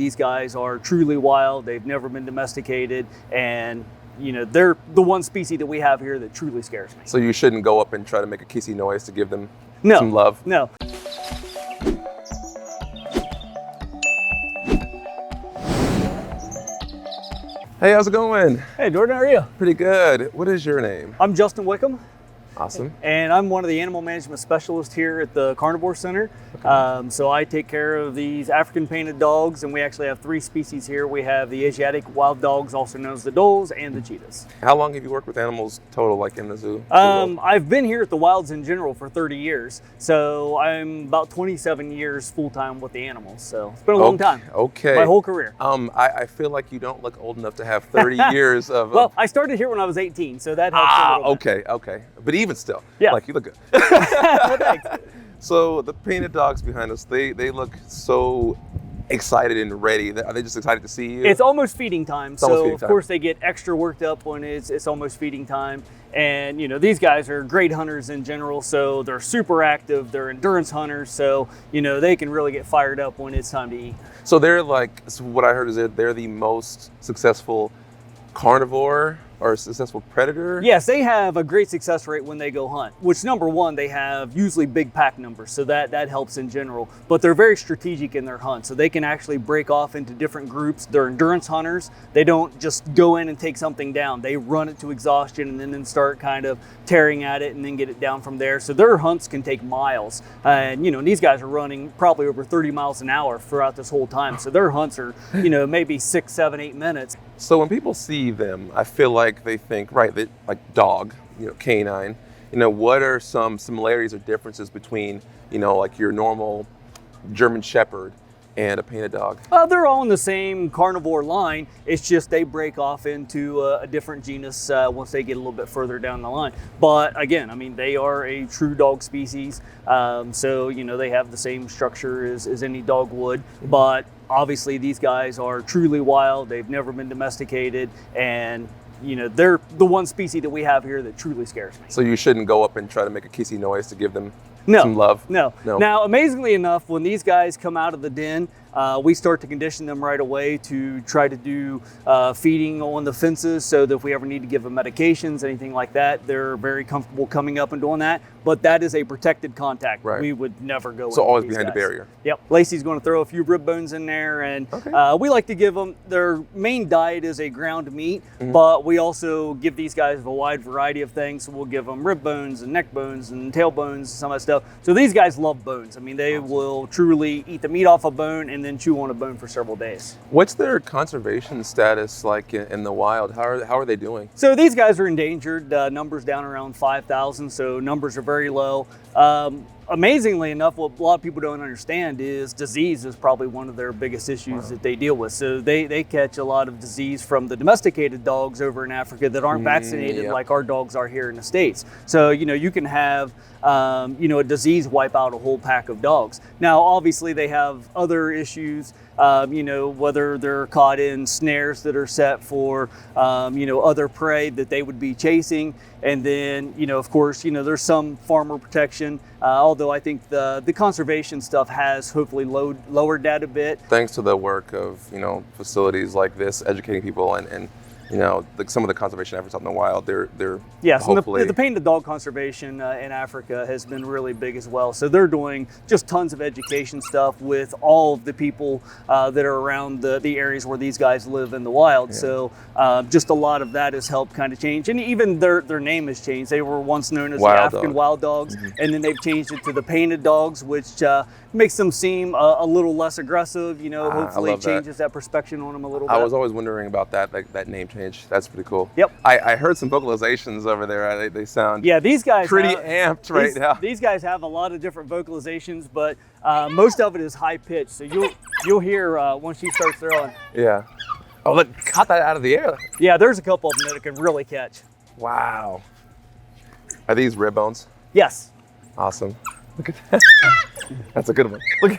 These guys are truly wild. They've never been domesticated, and they're the one species that we have here that truly scares me. So you shouldn't go up and try to make a kissy noise to give them No, some love? No. Hey, how's it going? Hey, Jordan, how are you? Pretty good. What is your name? I'm Justin Wickham. Awesome. And I'm one of the animal management specialists here at the Carnivore Center. Okay. So I take care of these African painted dogs, and we actually have 3 species here. We have the Asiatic Wild Dogs, also known as the Dholes, and the cheetahs. How long have you worked with animals total, like in the zoo? I've been here at the wilds in general for 30 years. So I'm about 27 years full-time with the animals. So it's been a long time. Okay. My whole career. I feel like you don't look old enough to have 30 years of... Well, I started here when I was 18, so that helps a little bit. Okay. But even still, yeah. Like, you look good. Thanks. So the painted dogs behind us, they look so excited and ready. Are they just excited to see you? It's almost feeding time. Of time. course they get extra worked up when it's almost feeding time. And these guys are great hunters in general, so they're super active. They're endurance hunters, so they can really get fired up when it's time to eat. So they're like, so what I heard is they're the most successful carnivore or successful predator? Yes, they have a great success rate when they go hunt, which number one, they have usually big pack numbers, so that helps in general. But they're very strategic in their hunt, so they can actually break off into different groups. They're endurance hunters. They don't just go in and take something down. They run it to exhaustion and then start kind of tearing at it and then get it down from there. So their hunts can take miles. And these guys are running probably over 30 miles an hour throughout this whole time. So their hunts are, maybe 6, 7, 8 minutes. So when people see them, I feel like they think, right, they, like dog, canine. What are some similarities or differences between, like your normal German Shepherd and a painted dog? They're all in the same carnivore line. It's just they break off into a different genus once they get a little bit further down the line. But again, they are a true dog species. So, they have the same structure as any dog would. But obviously these guys are truly wild. They've never been domesticated. And they're the one species that we have here that truly scares me. So you shouldn't go up and try to make a kissy noise to give them No, some love? No. Now, amazingly enough, when these guys come out of the den, we start to condition them right away to try to do feeding on the fences, so that if we ever need to give them medications, anything like that, they're very comfortable coming up and doing that. But that is a protected contact. Right. We would never go in. So always with these behind guys. the barrier. Yep. Lacey's going to throw a few rib bones in there, and we like to give them, their main diet is a ground meat, but we also give these guys a wide variety of things. So we'll give them rib bones and neck bones and tail bones, some of that stuff. So these guys love bones. They will truly eat the meat off a bone and then chew on a bone for several days. What's their conservation status like in the wild? How are they doing? So these guys are endangered. Numbers down around 5,000, so numbers are very low. Amazingly enough, what a lot of people don't understand is disease is probably one of their biggest issues that they deal with. So they catch a lot of disease from the domesticated dogs over in Africa that aren't vaccinated like our dogs are here in the States. So, you can have, a disease wipe out a whole pack of dogs. Now, obviously they have other issues, whether they're caught in snares that are set for, other prey that they would be chasing. And then, of course, there's some farmer protection, although I think the conservation stuff has hopefully lowered that a bit. Thanks to the work of, facilities like this, educating people and like some of the conservation efforts out in the wild, they're yes, hopefully... and the painted dog conservation in Africa has been really big as well. So they're doing just tons of education stuff with all of the people that are around the areas where these guys live in the wild. Yeah. So just a lot of that has helped kind of change. And even their name has changed. They were once known as the African Wild Dogs, and then they've changed it to the painted dogs, which makes them seem a little less aggressive. Hopefully it changes that perspective on them a little bit. I was always wondering about that name change. That's pretty cool. Yep. I heard some vocalizations over there. They sound these guys pretty amped right now. These guys have a lot of different vocalizations, but most of it is high pitched. So you'll hear once she starts throwing. Yeah. Oh, look, caught that out of the air. Yeah, there's a couple of them that it can really catch. Wow. Are these rib bones? Yes. Awesome. Look at that. That's a good one. Look.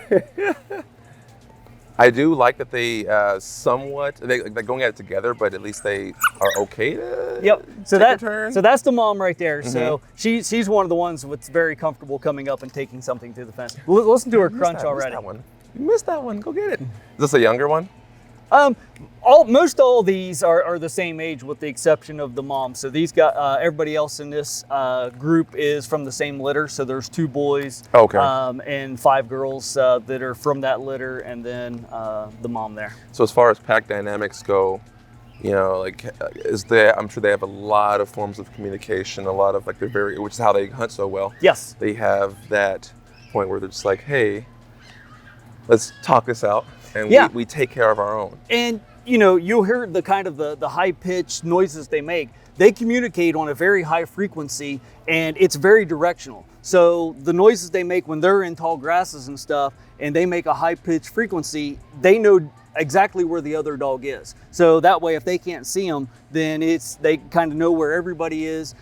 I do like that they they're going at it together, but at least they are okay to So take a turn. So that's the mom right there. So she's one of the ones that's very comfortable coming up and taking something through the fence. Listen to her crunch already. That one. You missed that one. Go get it. Is this a younger one? Most all these are the same age with the exception of the mom. So these got everybody else in this group is from the same litter. So there's 2 boys and 5 girls that are from that litter, and then the mom there. So as far as pack dynamics go, you know, like I'm sure they have a lot of forms of communication, a lot of like which is how they hunt so well. Yes. They have that point where they're just like, hey, let's talk this out. And we take care of our own. And you know, you'll hear the kind of the high-pitched noises they make. They communicate on a very high frequency, and it's very directional. So the noises they make when they're in tall grasses and stuff, and they make a high-pitched frequency, they know exactly where the other dog is. So that way, if they can't see them, then they kind of know where everybody is.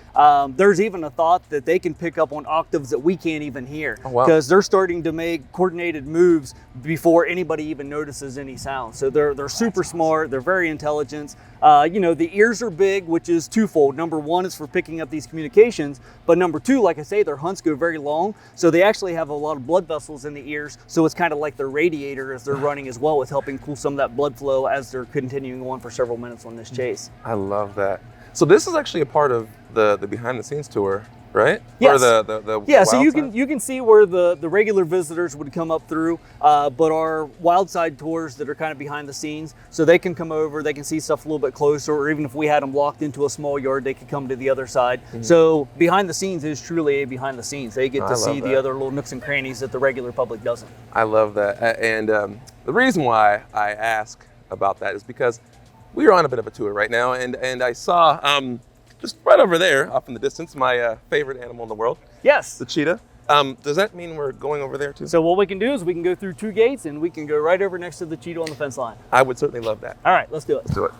There's even a thought that they can pick up on octaves that we can't even hear, because they're starting to make coordinated moves before anybody even notices any sound. So they're super smart. They're very intelligent. You know, the ears are big, which is twofold. Number one is for picking up these communications, but number two, like I say, their hunts go very long, so they actually have a lot of blood vessels in the ears. So it's kind of like their radiator as they're running as well, with helping cool some of that blood flow as they're continuing on for several minutes on this chase. I love that. So this is actually a part of the behind the scenes tour, right? Yes. Or the yeah. wild So you side? can see where the regular visitors would come up through, but our wild side tours that are kind of behind the scenes, so they can come over, they can see stuff a little bit closer, or even if we had them locked into a small yard, they could come to the other side. So behind the scenes is truly a behind the scenes. They get to see the other little nooks and crannies that the regular public doesn't. I love that. And the reason why I ask about that is because we are on a bit of a tour right now, and I saw just right over there, off in the distance, my favorite animal in the world. Yes. The cheetah. Does that mean we're going over there too? So what we can do is we can go through 2 gates, and we can go right over next to the cheetah on the fence line. I would certainly love that. All right, let's do it. Let's do it.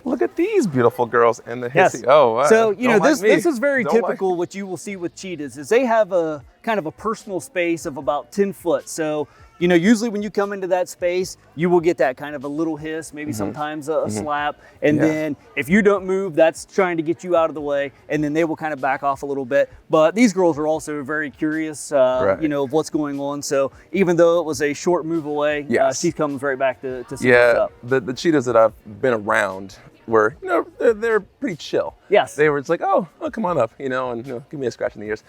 Look at these beautiful girls and the hissy. Yes. Oh, wow. So, you know, Don't this like is very Don't typical like what you will see with cheetahs is they have a kind of a personal space of about 10 foot. So, you know, usually when you come into that space, you will get that kind of a little hiss, maybe sometimes a slap. And then if you don't move, that's trying to get you out of the way. And then they will kind of back off a little bit. But these girls are also very curious, you know, of what's going on. So even though it was a short move away, she comes right back to see what's up. The cheetahs that I've been around were, you know, they're pretty chill. Yes. They were just like, oh, come on up, you know, and give me a scratch in the ears.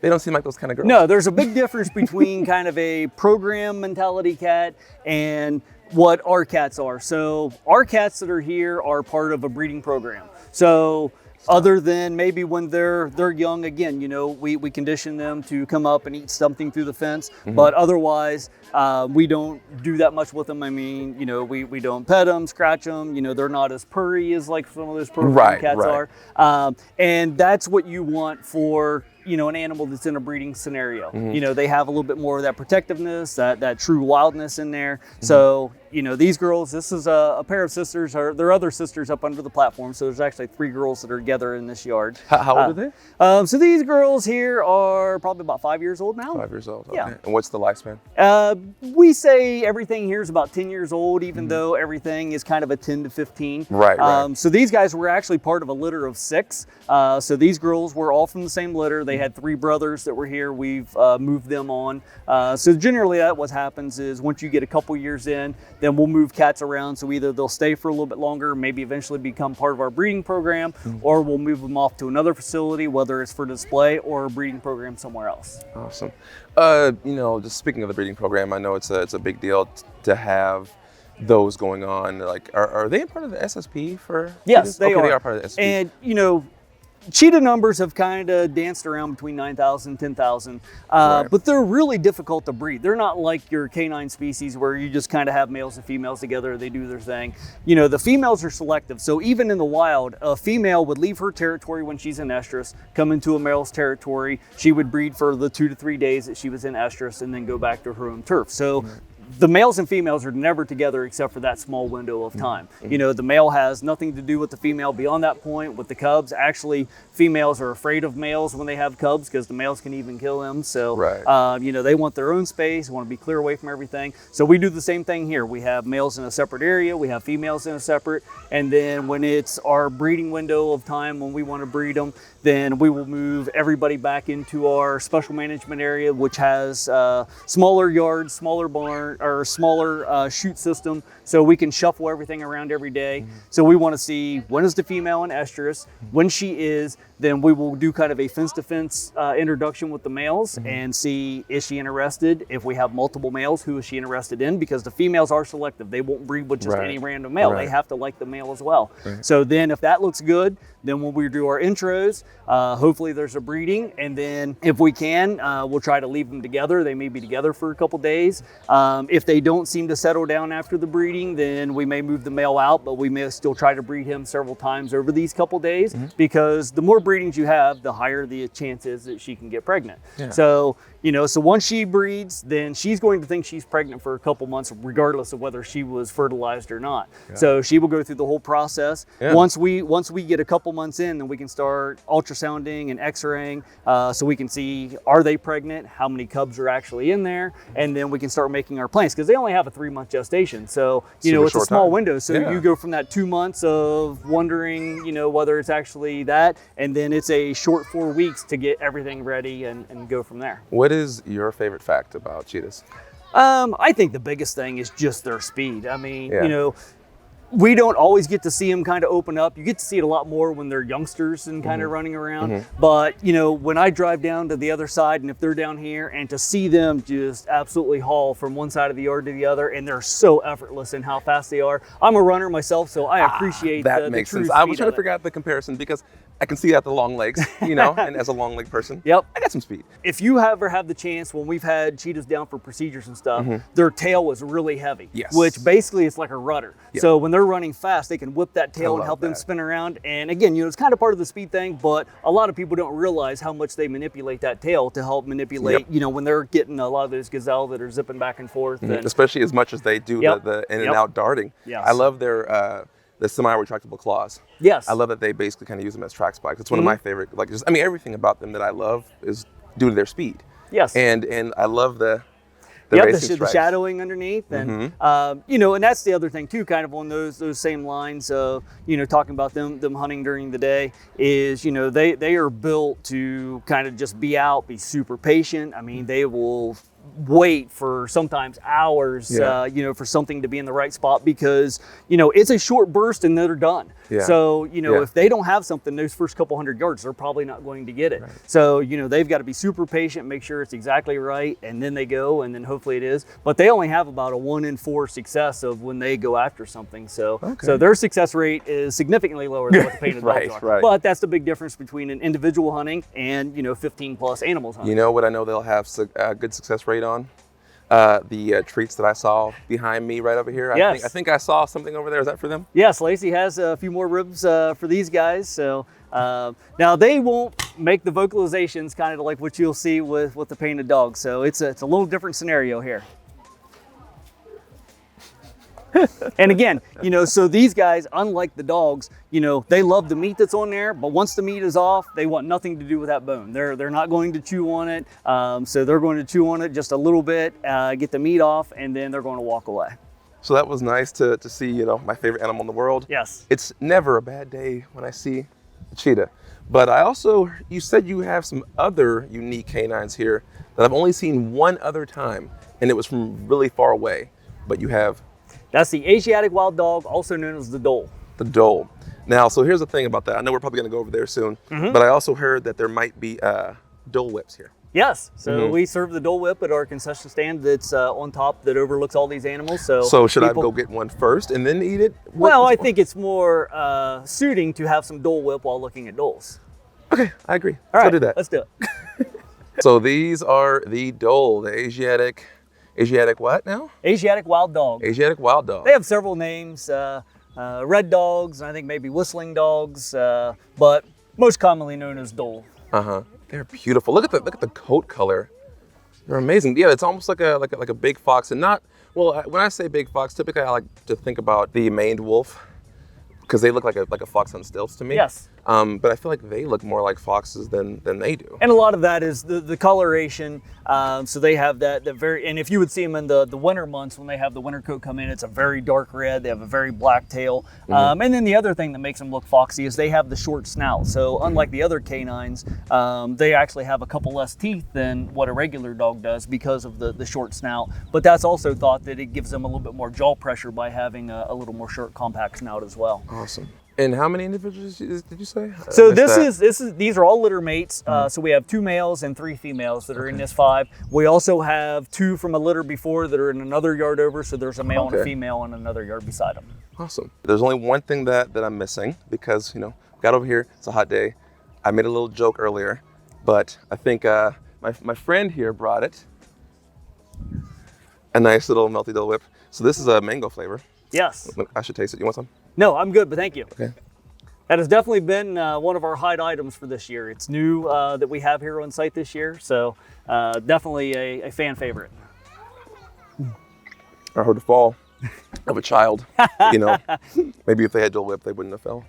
They don't seem like those kind of girls. No, there's a big difference between kind of a program mentality cat and what our cats are. So our cats that are here are part of a breeding program. So other than maybe when they're young, again, you know, we condition them to come up and eat something through the fence, but otherwise we don't do that much with them. I mean, you know, we don't pet them, scratch them, you know, they're not as purry as like some of those program cats are. And that's what you want for, you know, an animal that's in a breeding scenario. You know, they have a little bit more of that protectiveness, that true wildness in there. So, you know, these girls, this is a pair of sisters, or their other sisters up under the platform. So there's actually 3 girls that are together in this yard. How old are they? So these girls here are probably about 5 years old now. 5 years old, okay. Yeah. And what's the lifespan? We say everything here is about 10 years old, even though everything is kind of a 10 to 15. Right. So these guys were actually part of a litter of 6. So these girls were all from the same litter. They had 3 brothers that were here. We've moved them on. So generally what happens is once you get a couple years in, then we'll move cats around. So either they'll stay for a little bit longer, maybe eventually become part of our breeding program, or we'll move them off to another facility, whether it's for display or a breeding program somewhere else. Awesome. You know, just speaking of the breeding program, I know it's a big deal to have those going on. Like, are they part of the SSP for? Yes, they are. They are part of the SSP. And you know, cheetah numbers have kind of danced around between 9,000 and 10,000, but they're really difficult to breed. They're not like your canine species where you just kind of have males and females together, they do their thing. You know, the females are selective. So even in the wild, a female would leave her territory when she's in estrus, come into a male's territory. She would breed for the 2 to 3 days that she was in estrus and then go back to her own turf. So the males and females are never together except for that small window of time. You know, the male has nothing to do with the female beyond that point. With the cubs, actually, females are afraid of males when they have cubs because the males can even kill them. So, you know, they want their own space, want to be clear away from everything. So we do the same thing here. We have males in a separate area, we have females in a separate, and then when it's our breeding window of time when we want to breed them, then we will move everybody back into our special management area, which has smaller yards, smaller barn, or smaller chute system, so we can shuffle everything around every day. So we want to see when is the female in estrus. When she is, then we will do kind of a fence-to-fence introduction with the males and see, is she interested? If we have multiple males, who is she interested in? Because the females are selective. They won't breed with just any random male. They have to like the male as well. So then if that looks good, then when we do our intros, hopefully there's a breeding, and then if we can, we'll try to leave them together. They may be together for a couple days. If they don't seem to settle down after the breeding, then we may move the male out, but we may still try to breed him several times over these couple days, because the more breedings you have, the higher the chance is that she can get pregnant. So, you know, so once she breeds, then she's going to think she's pregnant for a couple months, regardless of whether she was fertilized or not. So she will go through the whole process. Once we get a couple months in, then we can start ultrasounding and x-raying, so we can see, are they pregnant, how many cubs are actually in there, and then we can start making our plans, because they only have a 3-month gestation. So, you know, it's a small window. So you go from that 2 months of wondering, you know, whether it's actually that, and then it's a short 4 weeks to get everything ready and go from there. What is your favorite fact about cheetahs? I think the biggest thing is just their speed. I mean, you know, we don't always get to see them kind of open up. You get to see it a lot more when they're youngsters and kind of running around. But, you know, when I drive down to the other side, and if they're down here, and to see them just absolutely haul from one side of the yard to the other, and they're so effortless in how fast they are. I'm a runner myself, so I appreciate that. Makes sense. I was trying to figure out the comparison, because I can see out the long legs, you know, and as a long leg person, I got some speed. If you ever have the chance, when we've had cheetahs down for procedures and stuff, their tail was really heavy, which basically is like a rudder. So when they're running fast, they can whip that tail and help them spin around. And again, you know, it's kind of part of the speed thing, but a lot of people don't realize how much they manipulate that tail to help manipulate, you know, when they're getting a lot of those gazelle that are zipping back and forth. And, especially as much as they do the in and out darting. I love their the semi-retractable claws. I love that they basically kind of use them as track spikes. It's one of my favorite, like, just, I mean, everything about them that I love is due to their speed. And I love the the shadowing underneath, and you know, and that's the other thing too, kind of on those same lines of, you know, talking about them hunting during the day, is, you know, they are built to kind of just be out, be super patient. I mean, they will wait for sometimes hours, you know, for something to be in the right spot, because, you know, it's a short burst and they're done. So, you know, if they don't have something those first couple 100 yards, they're probably not going to get it. So, you know, they've got to be super patient, make sure it's exactly right, and then they go, and then hopefully it is. But they only have about a 1 in 4 success of when they go after something. So, so their success rate is significantly lower than what the painted dogs are. But that's the big difference between an individual hunting and, you know, 15 plus animals hunting. You know what I know they'll have a good success rate on? The treats that I saw behind me right over here. I think I saw something over there. Is that for them? Yes, Lacey has a few more ribs for these guys. So now they won't make the vocalizations kind of like what you'll see with the painted dog. So it's a little different scenario here. And again, you know, so these guys, unlike the dogs, you know, they love the meat that's on there, but once the meat is off, they want nothing to do with that bone. They're not going to chew on it. So they're going to chew on it just a little bit, get the meat off, and then they're going to walk away. So that was nice to see, you know, my favorite animal in the world. It's never a bad day when I see a cheetah. But I also, you said you have some other unique canines here that I've only seen one other time, and it was from really far away, but you have... That's the Asiatic Wild Dog, also known as the Dhole. The Dhole. Now, so here's the thing about that. I know we're probably going to go over there soon, but I also heard that there might be Dhole whips here. Yes, so we serve the Dhole whip at our concession stand that's on top that overlooks all these animals. So should I go get one first and then eat it? Well, I think it's more suiting to have some Dhole whip while looking at Dholes. Okay, I agree. All right, do that. Let's do it. So these are the Dhole, the Asiatic what now? Asiatic Wild Dog. Asiatic Wild Dog. They have several names, red dogs, and I think maybe whistling dogs, but most commonly known as Dhole. They're beautiful. Look at the coat color. They're amazing. Yeah, it's almost like a big fox, and not Well, when I say big fox, typically I like to think about the maned wolf because they look like a fox on stilts to me. Yes. But I feel like they look more like foxes than they do. And a lot of that is the coloration. So they have that very, and if you would see them in the winter months when they have the winter coat come in, it's a very dark red. They have a very black tail. And then the other thing that makes them look foxy is they have the short snout. So unlike the other canines, they actually have a couple less teeth than what a regular dog does because of the short snout. But that's also thought that it gives them a little bit more jaw pressure by having a little more short, compact snout as well. Awesome. And how many individuals did you say? So these are all litter mates. So we have 2 males and 3 females that are in this 5. We also have 2 from a litter before that are in another yard over. So there's a male and a female in another yard beside them. Awesome. There's only one thing that I'm missing because, got over here, it's a hot day. I made a little joke earlier, but I think my friend here brought it. A nice little melty Dole Whip. So this is a mango flavor. Yes. I should taste it. You want some? No, I'm good, but thank you. Okay. That has definitely been one of our hide items for this year. It's new that we have here on site this year, so definitely a fan favorite. I heard the fall of a child. Maybe if they had Dole Whip, they wouldn't have fell.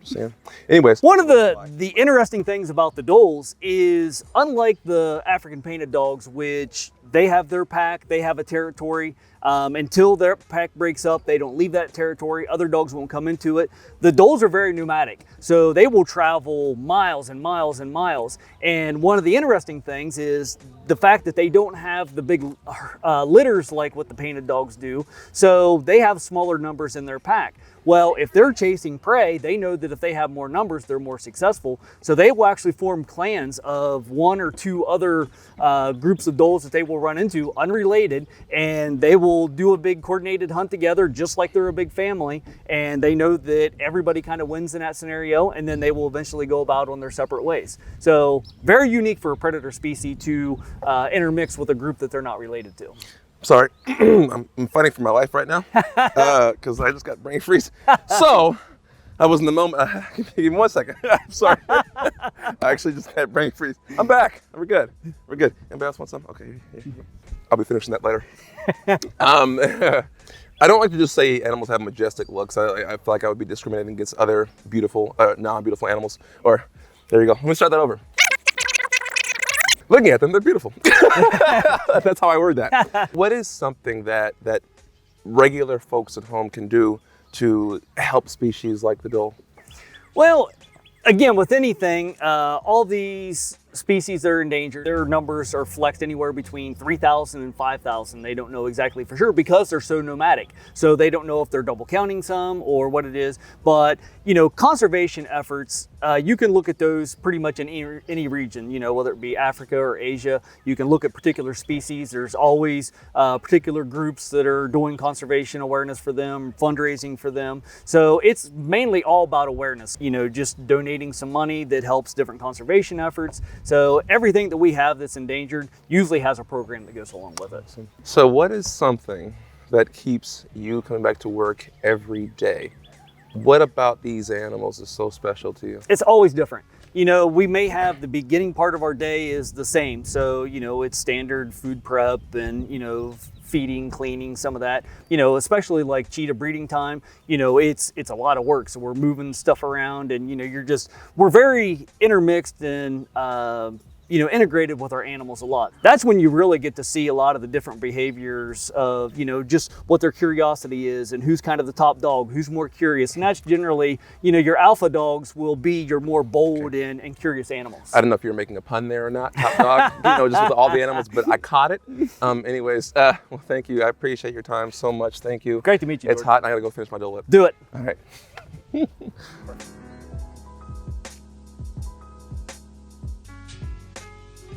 Just saying. Anyways. One of the interesting things about the Dholes is, unlike the African painted dogs, which they have their pack, they have a territory. Until their pack breaks up, they don't leave that territory. Other dogs won't come into it. The Dholes are very pneumatic, so they will travel miles and miles and miles. And one of the interesting things is the fact that they don't have the big litters like what the painted dogs do, so they have smaller numbers in their pack. Well, if they're chasing prey, they know that if they have more numbers, they're more successful. So they will actually form clans of 1 or 2 other groups of Dholes that they will run into, unrelated, and they will do a big coordinated hunt together, just like they're a big family. And they know that everybody kind of wins in that scenario, and then they will eventually go about on their separate ways. So very unique for a predator species to intermix with a group that they're not related to. Sorry, I'm fighting for my life right now because I just got brain freeze. So I was in the moment. Give me 1 second. I'm sorry. I actually just had brain freeze. I'm back. We're good. We're good. Anybody else want some? Okay. I'll be finishing that later. I don't like to just say animals have majestic looks. I feel like I would be discriminating against other beautiful, non-beautiful animals. Or, there you go. Let me start that over. Looking at them, they're beautiful. That's how I word that. What is something that regular folks at home can do to help species like the Dole? Well, again, with anything, all these species that are endangered, their numbers are flexed anywhere between 3,000 and 5,000. They don't know exactly for sure because they're so nomadic. So they don't know if they're double counting some or what it is. But, conservation efforts, you can look at those pretty much in any region, whether it be Africa or Asia. You can look at particular species. There's always particular groups that are doing conservation awareness for them, fundraising for them. So it's mainly all about awareness, just donating some money that helps different conservation efforts. So everything that we have that's endangered usually has a program that goes along with it. So what is something that keeps you coming back to work every day? What about these animals is so special to you? It's always different. We may have the beginning part of our day is the same. So, it's standard food prep and, feeding, cleaning, some of that, especially like cheetah breeding time, it's a lot of work. So we're moving stuff around and, we're very intermixed and, integrated with our animals a lot. That's when you really get to see a lot of the different behaviors of, just what their curiosity is and who's kind of the top dog, who's more curious. And that's generally, your alpha dogs will be your more bold and curious animals. I don't know if you're making a pun there or not, top dog, just with all the animals, but I caught it. Anyways, well, thank you. I appreciate your time so much. Thank you. Great to meet you. It's hot and I gotta go finish my Dole Whip. Do it. All right.